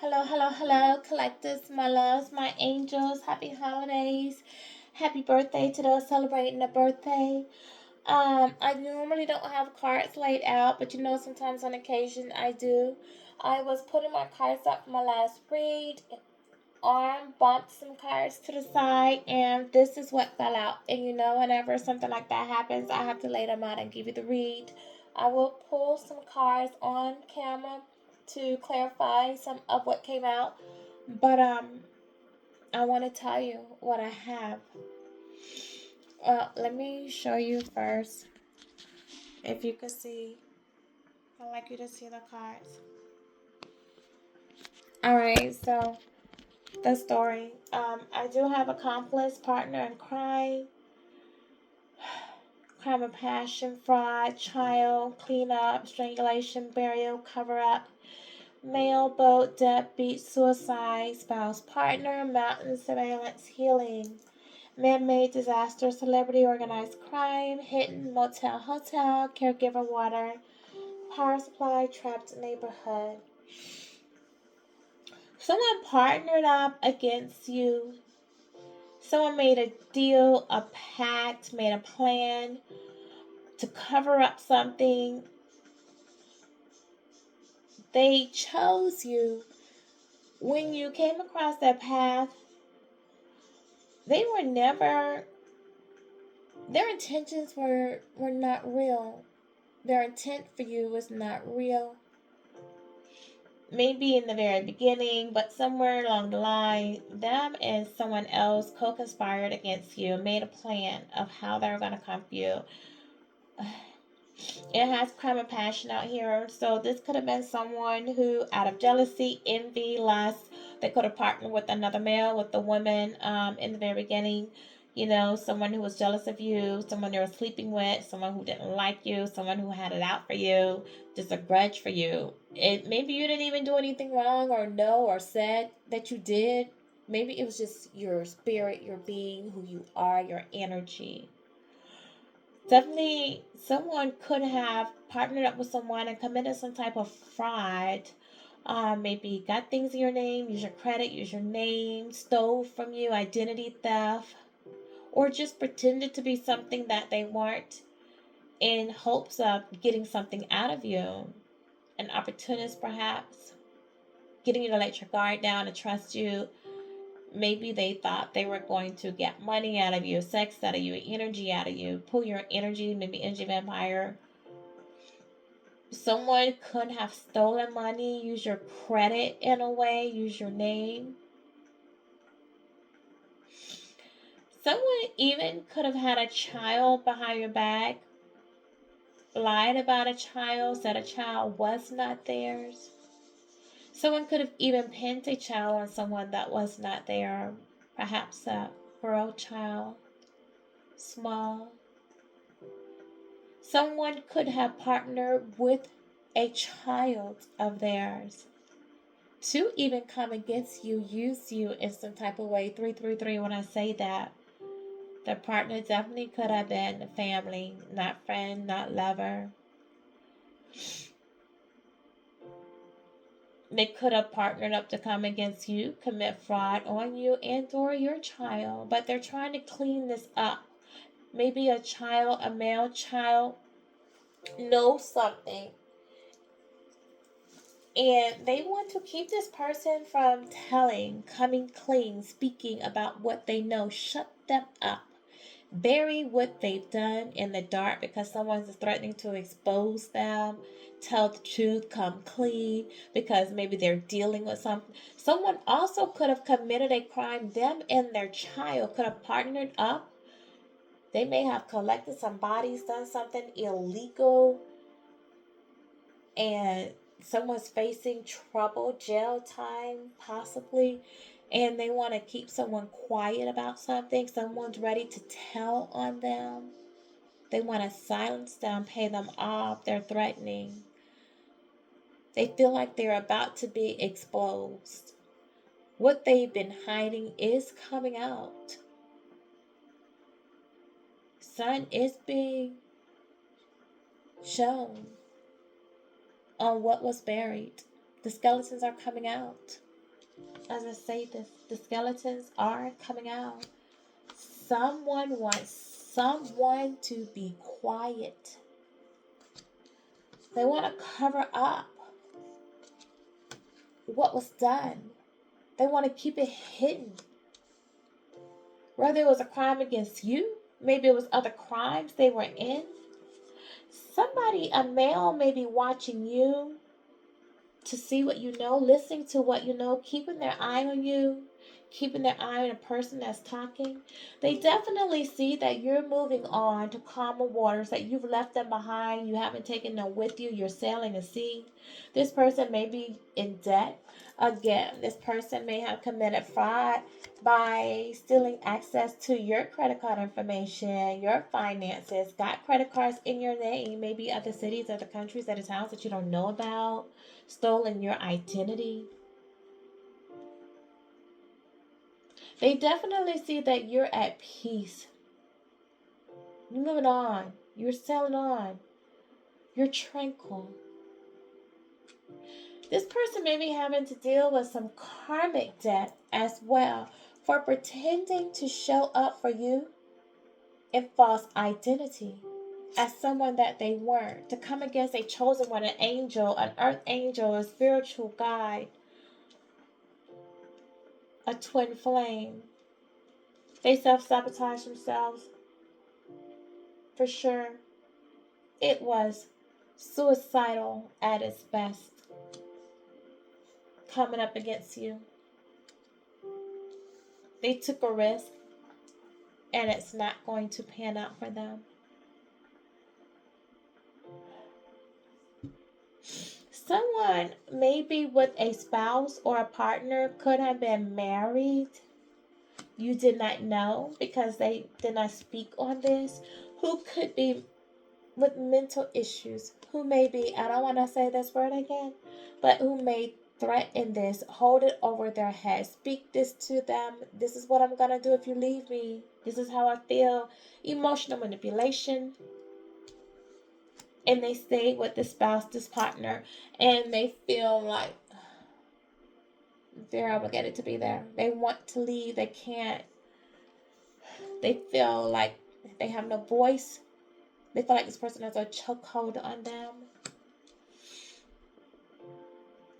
Hello, hello, hello, collectors, my loves, my angels. Happy holidays. Happy birthday to those celebrating a birthday. I normally don't have cards laid out, but sometimes on occasion I do. I was putting my cards up for my last read. Arm bumped some cards to the side, and this is what fell out. And whenever something like that happens, I have to lay them out and give you the read. I will pull some cards on camera to clarify some of what came out, but I want to tell you what I have. Let me show you first. If you could see, I'd like you to see the cards. All right, so the story. I do have accomplice, partner in crime, crime of passion, fraud, child, cleanup, strangulation, burial, cover up, mail, boat, deadbeat, suicide, spouse, partner, mountain surveillance, healing, man-made disaster, celebrity, organized crime, hidden, motel, hotel, caregiver, water, power supply, trapped neighborhood. Someone partnered up against you. Someone made a deal, a pact, made a plan to cover up something. They chose you. When you came across their path, they were never, their intentions were not real. Their intent for you was not real. Maybe in the very beginning, but somewhere along the line, them and someone else co-conspired against you, made a plan of how they were going to come for you. It has crime and passion out here. So this could have been someone who, out of jealousy, envy, lust, they could have partnered with another male, with the woman in the very beginning. Someone who was jealous of you, someone they were sleeping with, someone who didn't like you, someone who had it out for you, just a grudge for you. Maybe you didn't even do anything wrong or know or said that you did. Maybe it was just your spirit, your being, who you are, your energy. Definitely, someone could have partnered up with someone and committed some type of fraud. Maybe got things in your name, use your credit, use your name, stole from you, identity theft, or just pretended to be something that they weren't in hopes of getting something out of you. An opportunist, perhaps, getting you to let your guard down and trust you. Maybe they thought they were going to get money out of you, sex out of you, energy out of you, pull your energy, maybe energy vampire. Someone could have stolen money, use your credit in a way, use your name. Someone even could have had a child behind your back, lied about a child, said a child was not theirs. Someone could have even pinned a child on someone that was not there, perhaps a girl child, small. Someone could have partnered with a child of theirs to even come against you, use you in some type of way. 333, when I say that, the partner definitely could have been family, not friend, not lover. They could have partnered up to come against you, commit fraud on you and or your child, but they're trying to clean this up. Maybe a child, a male child, knows something, and they want to keep this person from telling, coming clean, speaking about what they know. Shut them up. Bury what they've done in the dark because someone's threatening to expose them. Tell the truth, come clean because maybe they're dealing with something. Someone also could have committed a crime. Them and their child could have partnered up. They may have collected some bodies, done something illegal, and someone's facing trouble, jail time, possibly, and they want to keep someone quiet about something. Someone's ready to tell on them. They want to silence them, pay them off. They're threatening. They feel like they're about to be exposed. What they've been hiding is coming out. Sun is being shown on what was buried. The skeletons are coming out. As I say this, the skeletons are coming out. Someone wants someone to be quiet. They want to cover up what was done. They want to keep it hidden. Whether it was a crime against you, maybe it was other crimes they were in. Somebody, a male, may be watching you to see what you know, listening to what you know, keeping their eye on you, keeping their eye on a person that's talking. They definitely see that you're moving on to calmer waters, that you've left them behind, you haven't taken them with you, you're sailing a sea. This person may be in debt. Again, this person may have committed fraud by stealing access to your credit card information, your finances, got credit cards in your name, maybe other cities, other countries, other towns that you don't know about, stolen your identity. They definitely see that you're at peace. You're moving on. You're sailing on. You're tranquil. This person may be having to deal with some karmic debt as well for pretending to show up for you in false identity as someone that they weren't, to come against a chosen one, an angel, an earth angel, a spiritual guide, a twin flame. They self-sabotage themselves. For sure, it was suicidal at its best coming up against you. They took a risk and it's not going to pan out for them. Someone, maybe with a spouse or a partner, could have been married. You did not know because they did not speak on this. Who could be with mental issues? Who may be, I don't want to say this word again, but who may threaten this, hold it over their head, speak this to them. This is what I'm going to do if you leave me. This is how I feel. Emotional manipulation. And they stay with the spouse, this partner, and they feel like they're obligated to be there. They want to leave. They can't. They feel like they have no voice. They feel like this person has a chokehold on them.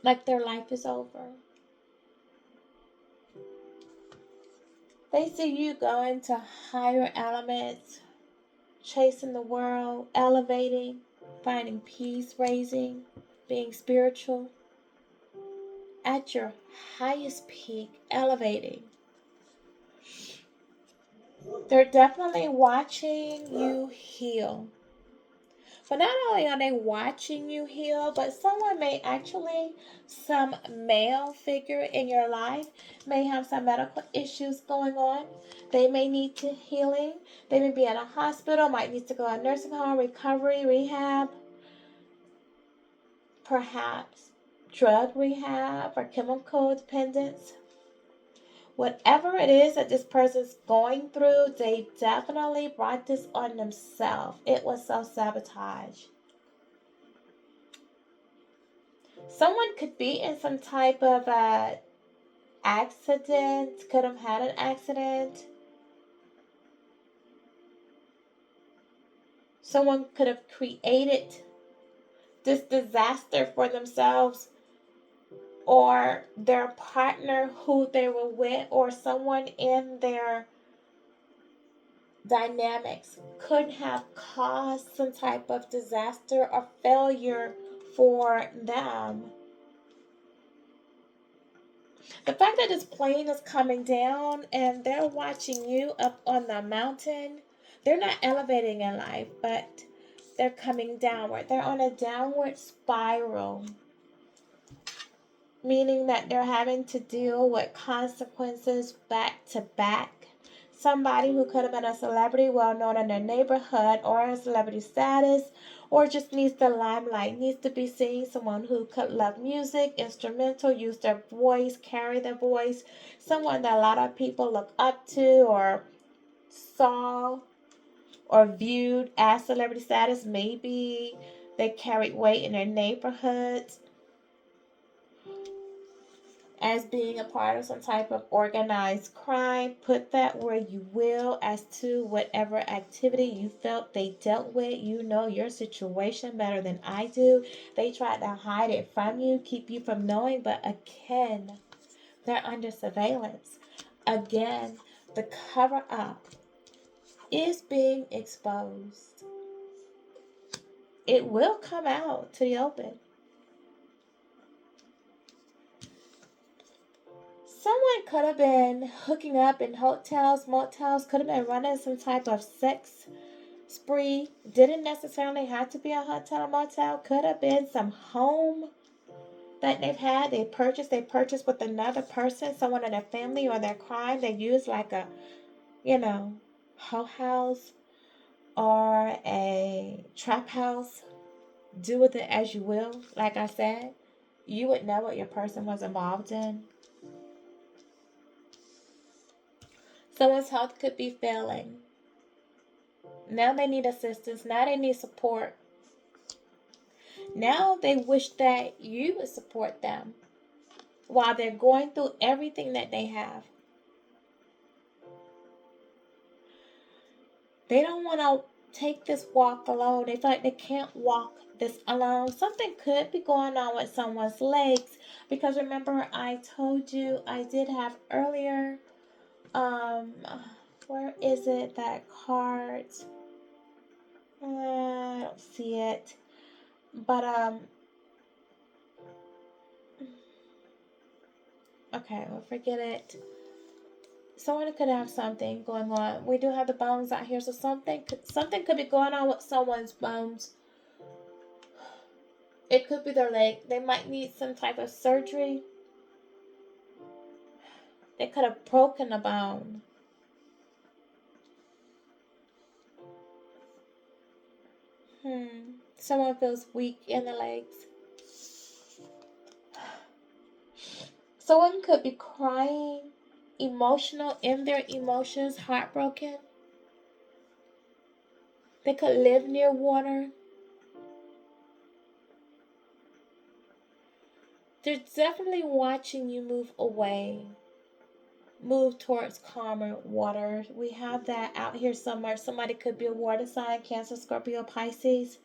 Like their life is over. They see you going to higher elements, chasing the world, elevating, finding peace, raising, being spiritual. At your highest peak, elevating. They're definitely watching you heal. But not only are they watching you heal, but someone may actually, some male figure in your life, may have some medical issues going on. They may need to healing. They may be in a hospital, might need to go to nursing home, recovery, rehab, perhaps drug rehab or chemical dependence. Whatever it is that this person's going through, they definitely brought this on themselves. It was self-sabotage. Someone could be in some type of accident, could have had an accident. Someone could have created this disaster for themselves or their partner who they were with, or someone in their dynamics could have caused some type of disaster or failure for them. The fact that this plane is coming down and they're watching you up on the mountain, they're not elevating in life, but they're coming downward. They're on a downward spiral, meaning that they're having to deal with consequences back to back. Somebody who could have been a celebrity well known in their neighborhood or a celebrity status, or just needs the limelight, needs to be seen. Someone who could love music, instrumental, use their voice, carry their voice. Someone that a lot of people look up to or saw or viewed as celebrity status. Maybe they carried weight in their neighborhoods. as being a part of some type of organized crime. Put that where you will as to whatever activity you felt they dealt with. You know your situation better than I do. They tried to hide it from you, keep you from knowing, but again, they're under surveillance. Again, the cover up is being exposed. It will come out to the open. Someone could have been hooking up in hotels, motels, could have been running some type of sex spree. Didn't necessarily have to be a hotel or motel. Could have been some home that they've had. They purchased with another person, someone in their family or their crime. They used like a, hoe house or a trap house. Do with it as you will. Like I said, you would know what your person was involved in. Someone's health could be failing. Now they need assistance. Now they need support. Now they wish that you would support them while they're going through everything that they have. They don't want to take this walk alone. They feel like they can't walk this alone. Something could be going on with someone's legs, because remember I told you I did have earlier, where is it, that card? I don't see it. But, okay, we'll forget it. Someone could have something going on. We do have the bones out here, so something could be going on with someone's bones. It could be their leg. They might need some type of surgery. They could have broken a bone. Someone feels weak in the legs. Someone could be crying, emotional in their emotions, heartbroken. They could live near water. They're definitely watching you move away. Move towards calmer water. We have that out here somewhere. Somebody could be a water sign, Cancer, Scorpio, Pisces.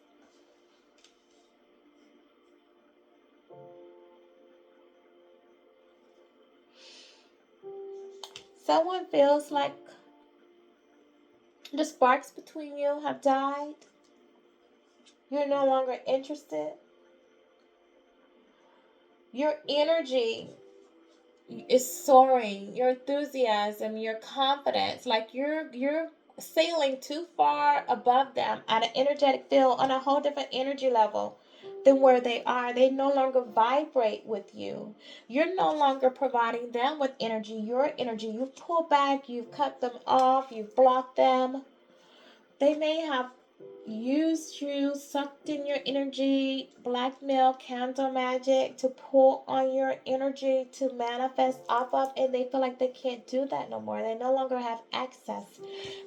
Someone feels like the sparks between you have died. You're no longer interested. Your energy is soaring. Your enthusiasm, your confidence, like you're sailing too far above them at an energetic field on a whole different energy level than where they are. They no longer vibrate with you. You're no longer providing them with energy. Your energy, you've pulled back, you've cut them off, you've blocked them. They may have used you, sucked in your energy, blackmail, candle magic to pull on your energy to manifest off of, and they feel like they can't do that no more. They no longer have access.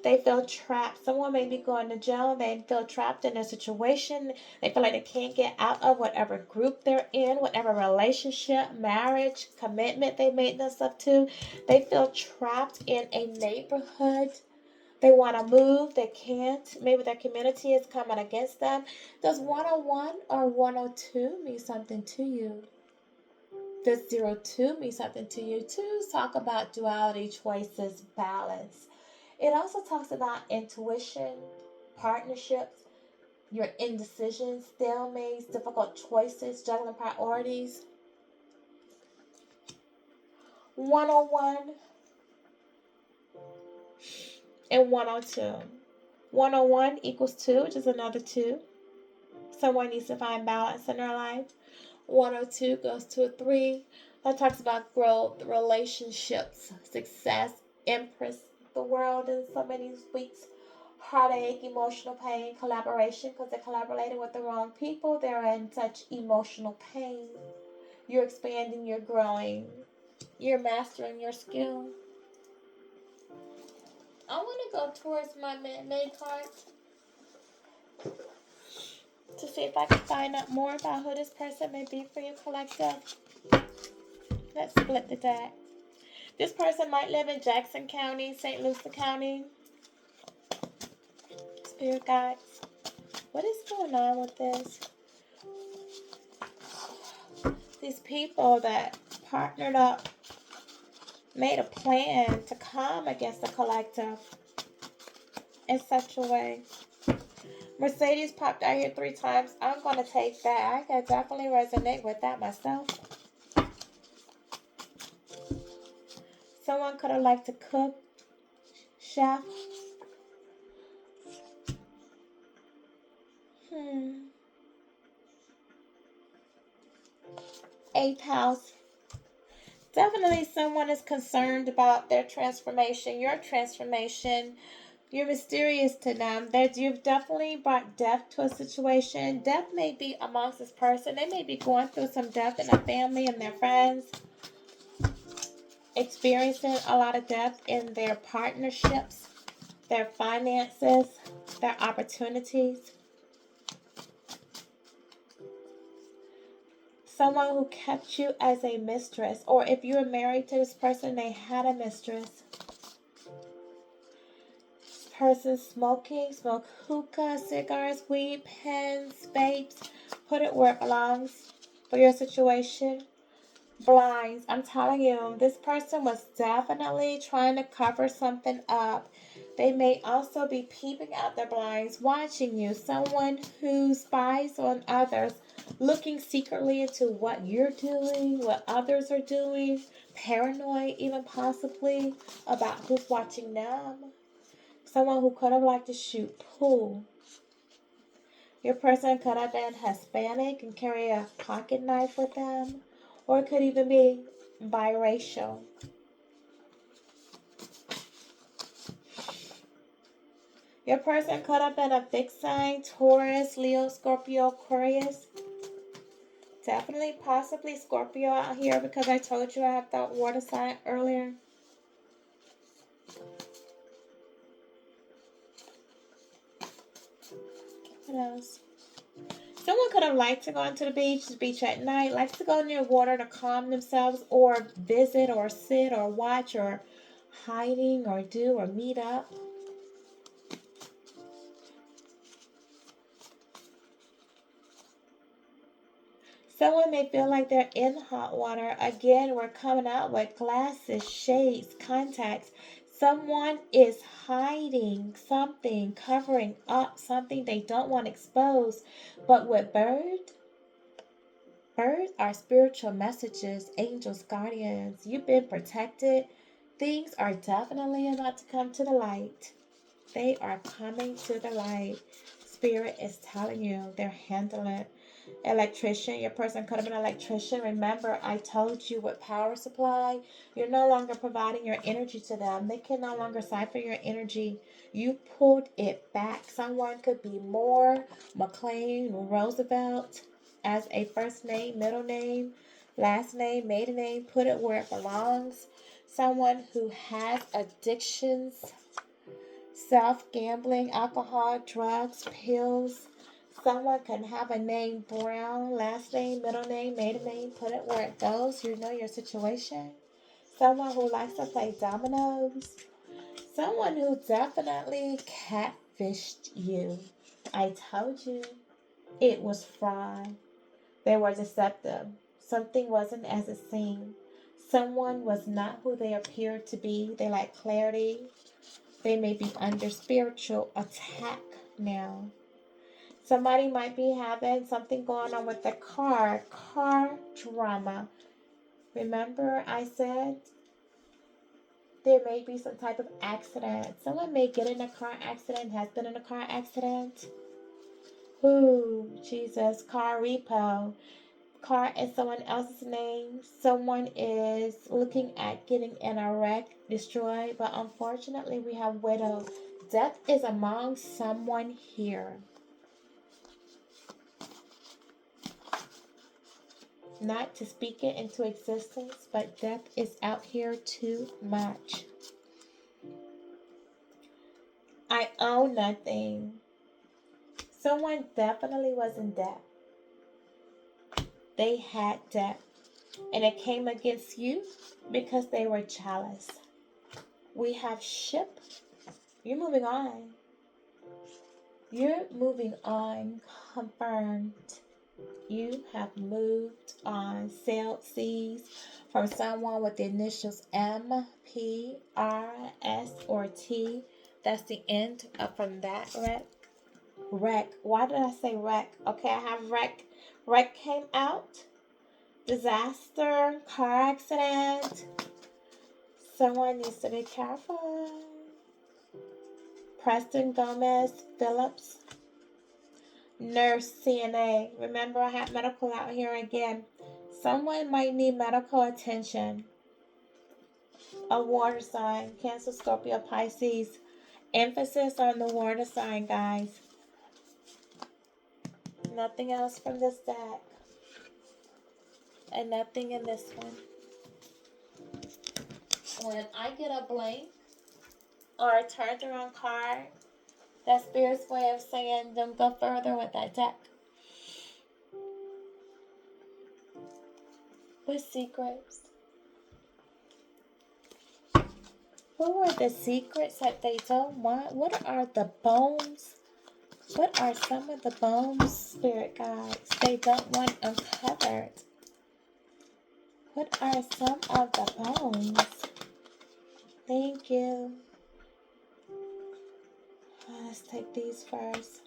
They feel trapped. Someone may be going to jail. They feel trapped in a situation. They feel like they can't get out of whatever group they're in, whatever relationship, marriage, commitment they made themselves to. They feel trapped in a neighborhood. They want to move, they can't. Maybe their community is coming against them. Does 101 or 102 mean something to you? Does 02 mean something to you? Twos talk about duality, choices, balance. It also talks about intuition, partnerships, your indecision, stalemates, difficult choices, juggling priorities. 101 and 102. 101 equals 2, which is another 2. Someone needs to find balance in their life. 102 goes to a 3. That talks about growth, relationships, success, empress, the world in so many weeks. Heartache, emotional pain, collaboration, because they're collaborating with the wrong people. They're in such emotional pain. You're expanding, you're growing, you're mastering your skill. I want to go towards my main card to see if I can find out more about who this person may be for you, collective. Let's split the deck. This person might live in Jackson County, St. Lucie County. Spirit guides. What is going on with this? These people that partnered up, made a plan to come against the collective in such a way. Mercedes popped out here 3 times. I'm going to take that. I can definitely resonate with that myself. Someone could have liked to cook, chef. Eighth house. Definitely someone is concerned about their transformation, your transformation. You're mysterious to them. You've definitely brought death to a situation. Death may be amongst this person. They may be going through some death in their family and their friends. Experiencing a lot of death in their partnerships, their finances, their opportunities. Someone who kept you as a mistress, or if you were married to this person, they had a mistress. This person smoke hookah, cigars, weed, pens, vapes. Put it where it belongs for your situation. Blinds. I'm telling you, this person was definitely trying to cover something up. They may also be peeping out their blinds, watching you. Someone who spies on others, looking secretly into what you're doing, what others are doing. Paranoid, even possibly, about who's watching them. Someone who could have liked to shoot pool. Your person could have been Hispanic and carry a pocket knife with them. Or it could even be biracial. Your person could have been a fixed sign, Taurus, Leo, Scorpio, Aquarius. Definitely, possibly Scorpio out here because I told you I have that water sign earlier. What else? Someone could have liked to go into the beach at night, likes to go near water to calm themselves, or visit, or sit, or watch, or hiding, or do, or meet up. Someone may feel like they're in hot water. Again, we're coming out with glasses, shades, contacts. Someone is hiding something, covering up something they don't want exposed. But with birds are spiritual messages, angels, guardians. You've been protected. Things are definitely about to come to the light. They are coming to the light. Spirit is telling you they're handling it. Electrician, your person could have been an electrician. Remember, I told you with power supply, you're no longer providing your energy to them. They can no longer siphon your energy. You pulled it back. Someone could be Moore, McLean, Roosevelt as a first name, middle name, last name, maiden name. Put it where it belongs. Someone who has addictions, self-gambling, alcohol, drugs, pills. Someone can have a name Brown, last name, middle name, maiden name. Put it where it goes. You know your situation. Someone who likes to play dominoes. Someone who definitely catfished you. I told you it was fraud. They were deceptive. Something wasn't as it seemed. Someone was not who they appeared to be. They lack clarity. They may be under spiritual attack now. Somebody might be having something going on with the car drama. Remember I said there may be some type of accident. Someone may get in a car accident, has been in a car accident. Ooh, Jesus, car repo. Car in someone else's name. Someone is looking at getting in a wreck, destroyed, but unfortunately we have widow. Death is among someone here. Not to speak it into existence, but death is out here too much. I own nothing. Someone definitely was in debt. They had debt. And it came against you because they were jealous. We have ship. You're moving on. You're moving on. Confirmed. You have moved on. Sailed seas from someone with the initials M, P, R, S, or T. That's the end from that wreck. Wreck. Why did I say wreck? Okay, I have wreck. Wreck came out. Disaster. Car accident. Someone needs to be careful. Preston Gomez Phillips. Nurse CNA. Remember, I have medical out here again. Someone might need medical attention. A water sign. Cancer, Scorpio, Pisces. Emphasis on the water sign, guys. Nothing else from this deck. And nothing in this one. When I get a blank or a turned around card, that's Spirit's way of saying don't go further with that deck. With secrets. What were the secrets that they don't want? What are the bones? What are some of the bones, spirit guides, they don't want uncovered? What are some of the bones? Thank you. Let's take these first.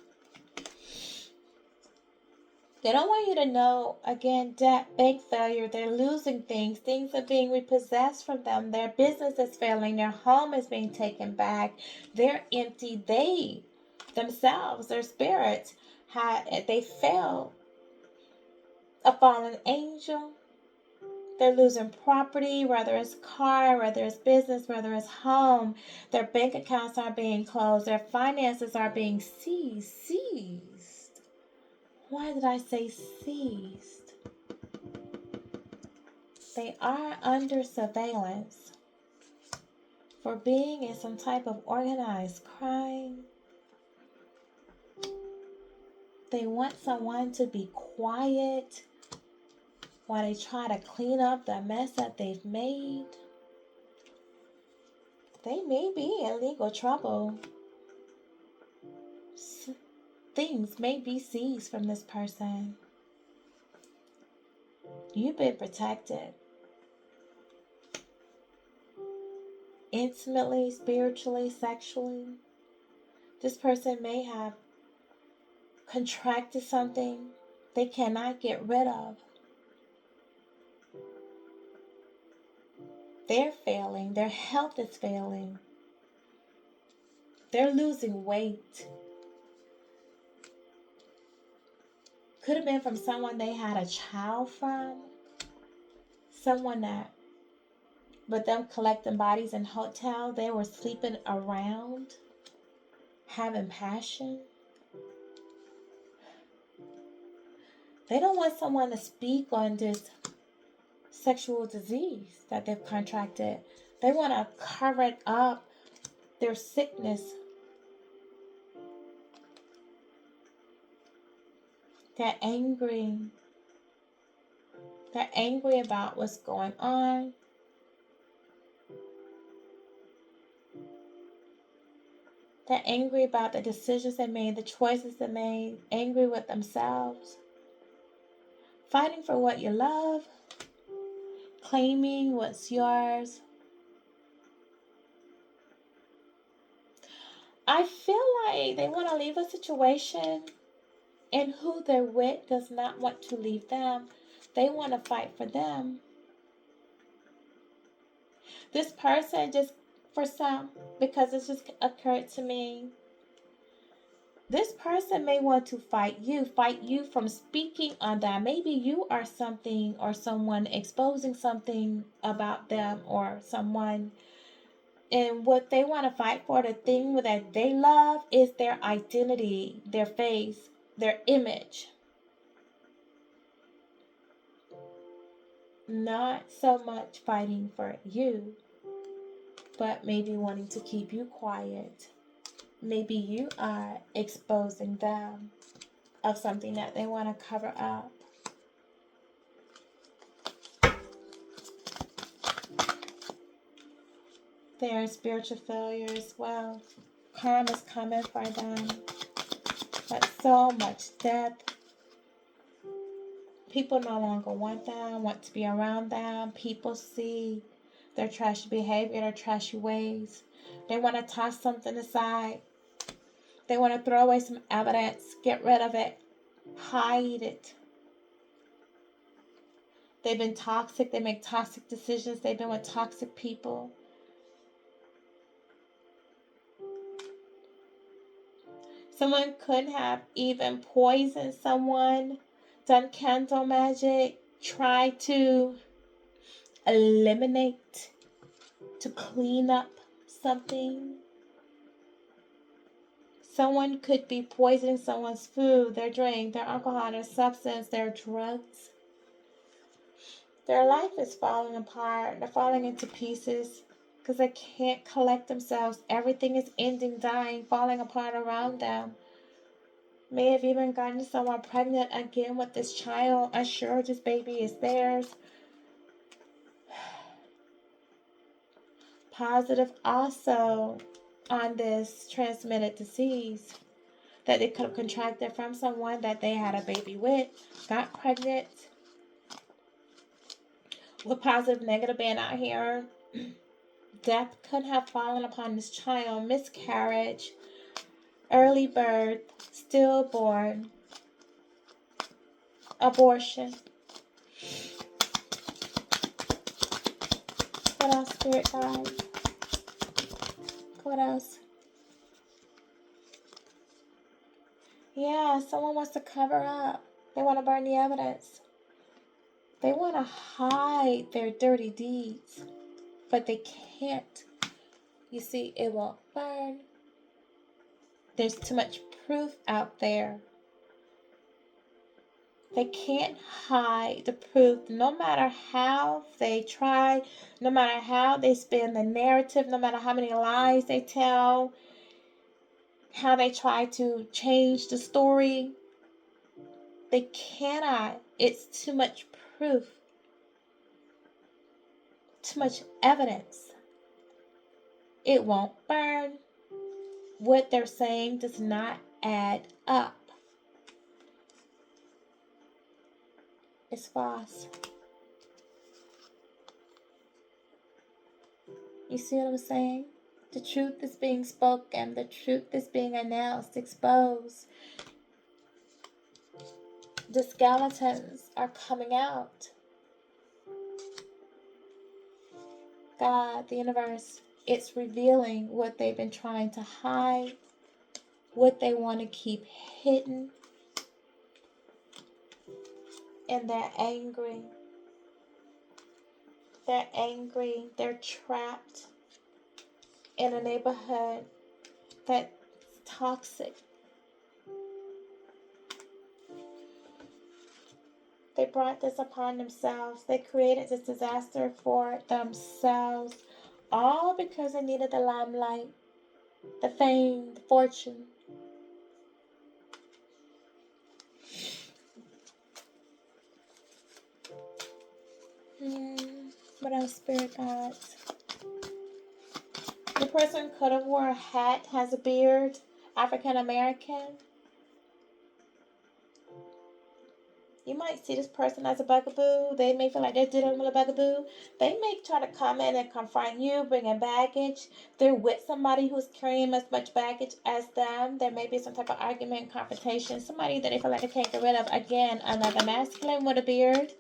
They don't want you to know, again, debt, bank failure, they're losing things. Things are being repossessed from them. Their business is failing. Their home is being taken back. They're empty. They themselves, their spirits, they fell. A fallen angel. They're losing property, whether it's car, whether it's business, whether it's home. Their bank accounts are being closed. Their finances are being seized. Why did I say seized? They are under surveillance for being in some type of organized crime. They want someone to be quiet while they try to clean up the mess that they've made. They may be in legal trouble. Things may be seized from this person. You've been protected. Intimately, spiritually, sexually. This person may have contracted something they cannot get rid of. They're failing. Their health is failing. They're losing weight. Could have been from someone they had a child from. Someone that, with them collecting bodies in hotel, they were sleeping around, having passion. They don't want someone to speak on this sexual disease that they've contracted. They want to cover it up, their sickness. They're angry. They're angry about what's going on. They're angry about the decisions they made, the choices they made, angry with themselves. Fighting for what you love, claiming what's yours. I feel like they want to leave a situation, and who they're with does not want to leave them. They want to fight for them. This person, just for some, because it just occurred to me, this person may want to fight you from speaking on that. Maybe you are something or someone exposing something about them or someone. And what they want to fight for, the thing that they love, is their identity, their face, their image. Not so much fighting for you, but maybe wanting to keep you quiet. Maybe you are exposing them of something that they want to cover up. They're spiritual failure as well. Karma's coming for them. But so much death. People no longer want them, want to be around them. People see their trashy behavior, their trashy ways. They want to toss something aside. They want to throw away some evidence, get rid of it, hide it. They've been toxic. They make toxic decisions. They've been with toxic people. Someone could have even poisoned someone, done candle magic, tried to eliminate, to clean up something. Someone could be poisoning someone's food, their drink, their alcohol, their substance, their drugs. Their life is falling apart. They're falling into pieces because they can't collect themselves. Everything is ending, dying, falling apart around them. May have even gotten someone pregnant again with this child, unsure this baby is theirs. Positive also on this transmitted disease that they could have contracted from someone that they had a baby with, got pregnant. With positive, negative being out here, death could have fallen upon this child, miscarriage, early birth, stillborn, abortion. What else, Spirit Guide? What else? Yeah, someone wants to cover up. They want to burn the evidence. They want to hide their dirty deeds, but they can't. You see, it won't burn. There's too much proof out there. They can't hide the proof, no matter how they try, no matter how they spin the narrative, no matter how many lies they tell, how they try to change the story. They cannot. It's too much proof, too much evidence. It won't burn. What they're saying does not add up. It's false. You see what I'm saying? The truth is being spoken. The truth is being announced, exposed. The skeletons are coming out. God, the universe, it's revealing what they've been trying to hide, what they want to keep hidden. And they're angry. They're angry. They're trapped in a neighborhood that's toxic. They brought this upon themselves. They created this disaster for themselves. All because they needed the limelight, the fame, the fortune. What else, Spirit Guides? The person could have wore a hat, has a beard, African American. You might see this person as a bugaboo. They may feel like they're dealing with a bugaboo. They may try to come in and confront you, bringing baggage. They're with somebody who's carrying as much baggage as them. There may be some type of argument, confrontation. Somebody that they feel like they can't get rid of. Again, another masculine with a beard.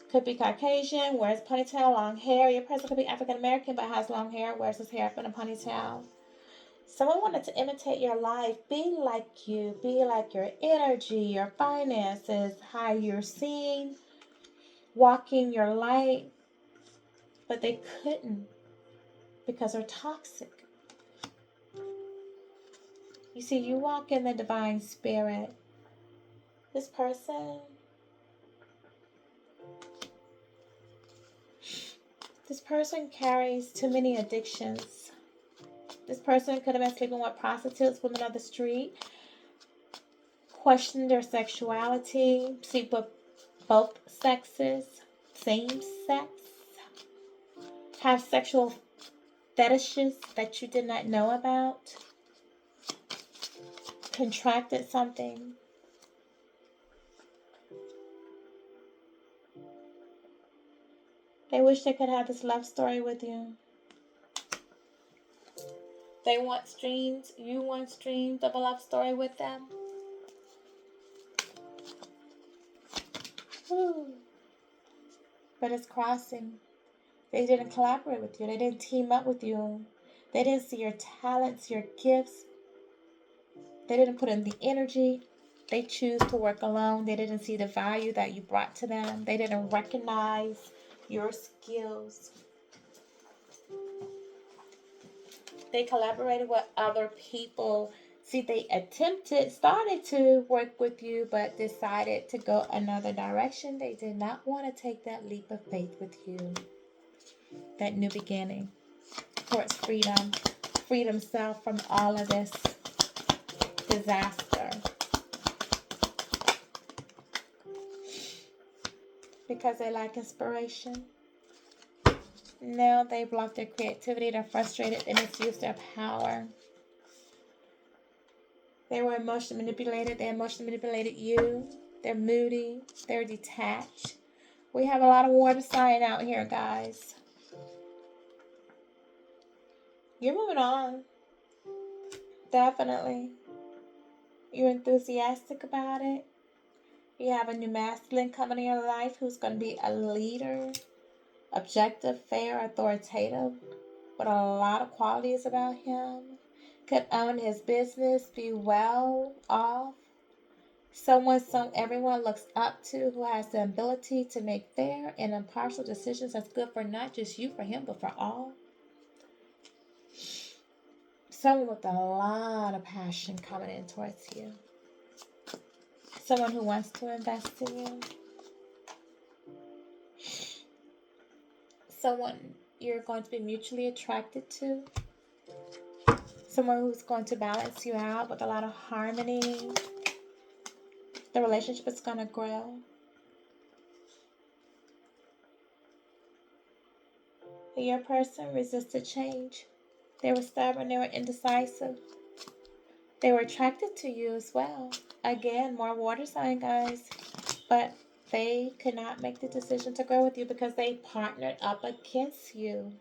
Could be Caucasian, wears ponytail, long hair. Your person could be African American but has long hair, wears his hair up in a ponytail. Someone wanted to imitate your life, be like you, be like your energy, your finances, how you're seen, walking your light, but they couldn't because they're toxic. You see, you walk in the divine spirit. This person carries too many addictions. This person could have been sleeping with prostitutes, women of the street, question their sexuality, sleep with both sexes, same sex, have sexual fetishes that you did not know about, contracted something. They wish they could have this love story with you. They once dreamed, you once dreamed of a love story with them. Whew. But it's crossing. They didn't collaborate with you. They didn't team up with you. They didn't see your talents, your gifts. They didn't put in the energy. They choose to work alone. They didn't see the value that you brought to them. They didn't recognize your skills. They collaborated with other people. See, they started to work with you, but decided to go another direction. They did not want to take that leap of faith with you. That new beginning towards freedom. Freedom self from all of this disaster. Because they lack inspiration. Now they block their creativity. They're frustrated. They misuse their power. They were emotionally manipulated. They emotionally manipulated you. They're moody. They're detached. We have a lot of water sign out here, guys. You're moving on. Definitely. You're enthusiastic about it. You have a new masculine coming in your life who's going to be a leader. Objective, fair, authoritative. With a lot of qualities about him. Could own his business, be well off. Someone everyone looks up to, who has the ability to make fair and impartial decisions that's good for not just you, for him, but for all. Someone with a lot of passion coming in towards you. Someone who wants to invest in you. Someone you're going to be mutually attracted to. Someone who's going to balance you out with a lot of harmony. The relationship is going to grow. Your person resisted change. They were stubborn. They were indecisive. They were attracted to you as well. Again, more water sign, guys. But they could not make the decision to go with you because they partnered up against you.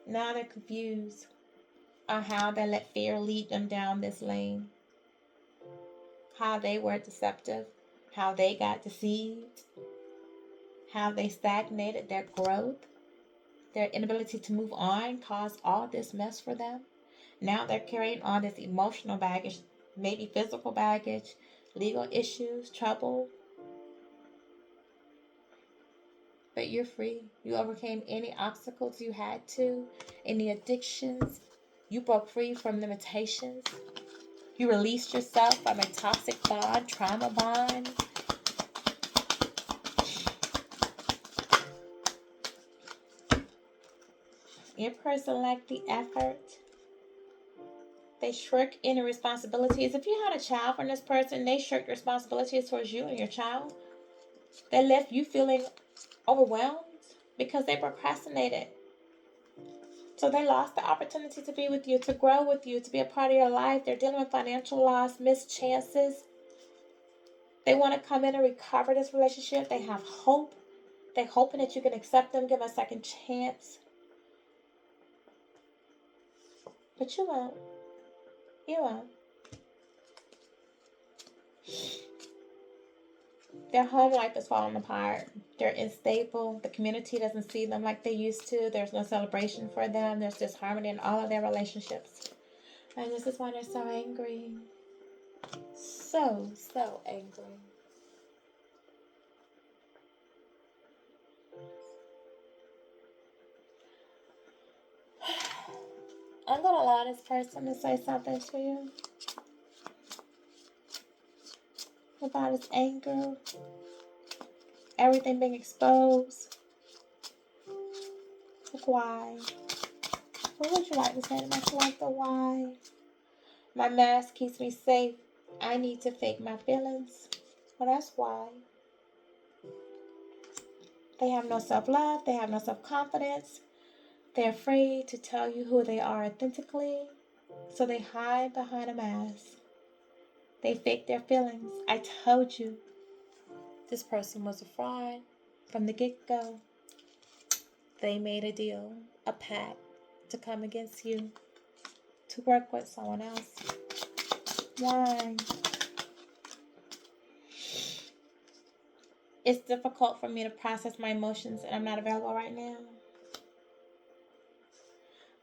Now they're confused on how they let fear lead them down this lane. How they were deceptive. How they got deceived. How they stagnated their growth. Their inability to move on caused all this mess for them. Now they're carrying on this emotional baggage, maybe physical baggage, legal issues, trouble. But you're free. You overcame any obstacles you had to, any addictions. You broke free from limitations. You released yourself from a toxic bond, trauma bond. Your person lacked the effort. They shirk any responsibilities. If you had a child from this person, they shirked responsibilities towards you and your child. They left you feeling overwhelmed because they procrastinated. So they lost the opportunity to be with you, to grow with you, to be a part of your life. They're dealing with financial loss, missed chances. They want to come in and recover this relationship. They have hope. They're hoping that you can accept them, give them a second chance. But you won't. You won't. Their home life is falling apart. They're unstable. The community doesn't see them like they used to. There's no celebration for them. There's disharmony in all of their relationships. And this is why they're so angry. So angry. I'm going to allow this person to say something to you about his anger, everything being exposed. Like, why? What would you like to say to me? Like the why? My mask keeps me safe. I need to fake my feelings. Well, that's why. They have no self-love. They have no self-confidence. They're afraid to tell you who they are authentically, so they hide behind a mask. They fake their feelings. I told you this person was a fraud from the get-go. They made a deal, a pact to come against you, to work with someone else. Why? It's difficult for me to process my emotions and I'm not available right now.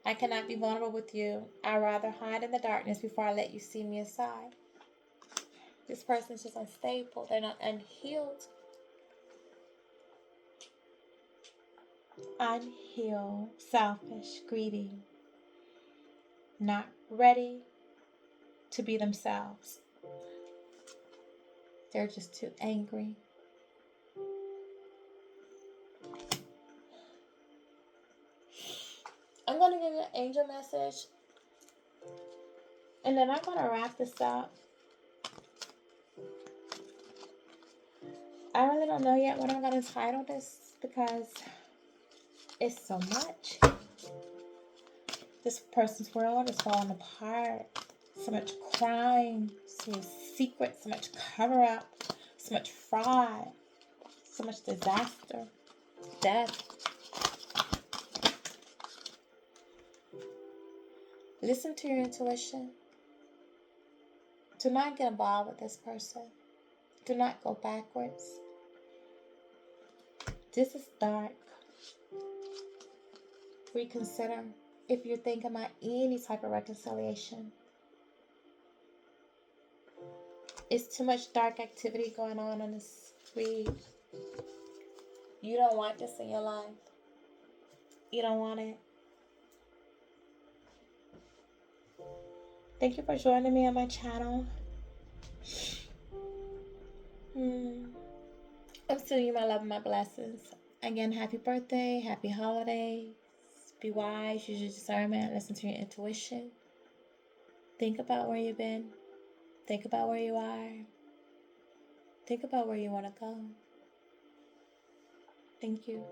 I cannot be vulnerable with you. I'd rather hide in the darkness before I let you see me aside. This person's just unstable. They're not unhealed. Unhealed, selfish, greedy, not ready to be themselves. They're just too angry. I'm going to give you an angel message, and then I'm going to wrap this up. I really don't know yet what I'm going to title this because it's so much. This person's world is falling apart. So much crime, so much secret, so much cover-up, so much fraud, so much disaster, death. Listen to your intuition. Do not get involved with this person. Do not go backwards. This is dark. Reconsider if you're thinking about any type of reconciliation. It's too much dark activity going on this read. You don't want this in your life. You don't want it. Thank you for joining me on my channel. I'm sending you my love and my blessings. Again, happy birthday, happy holidays. Be wise, use your discernment, listen to your intuition. Think about where you've been. Think about where you are. Think about where you want to go. Thank you.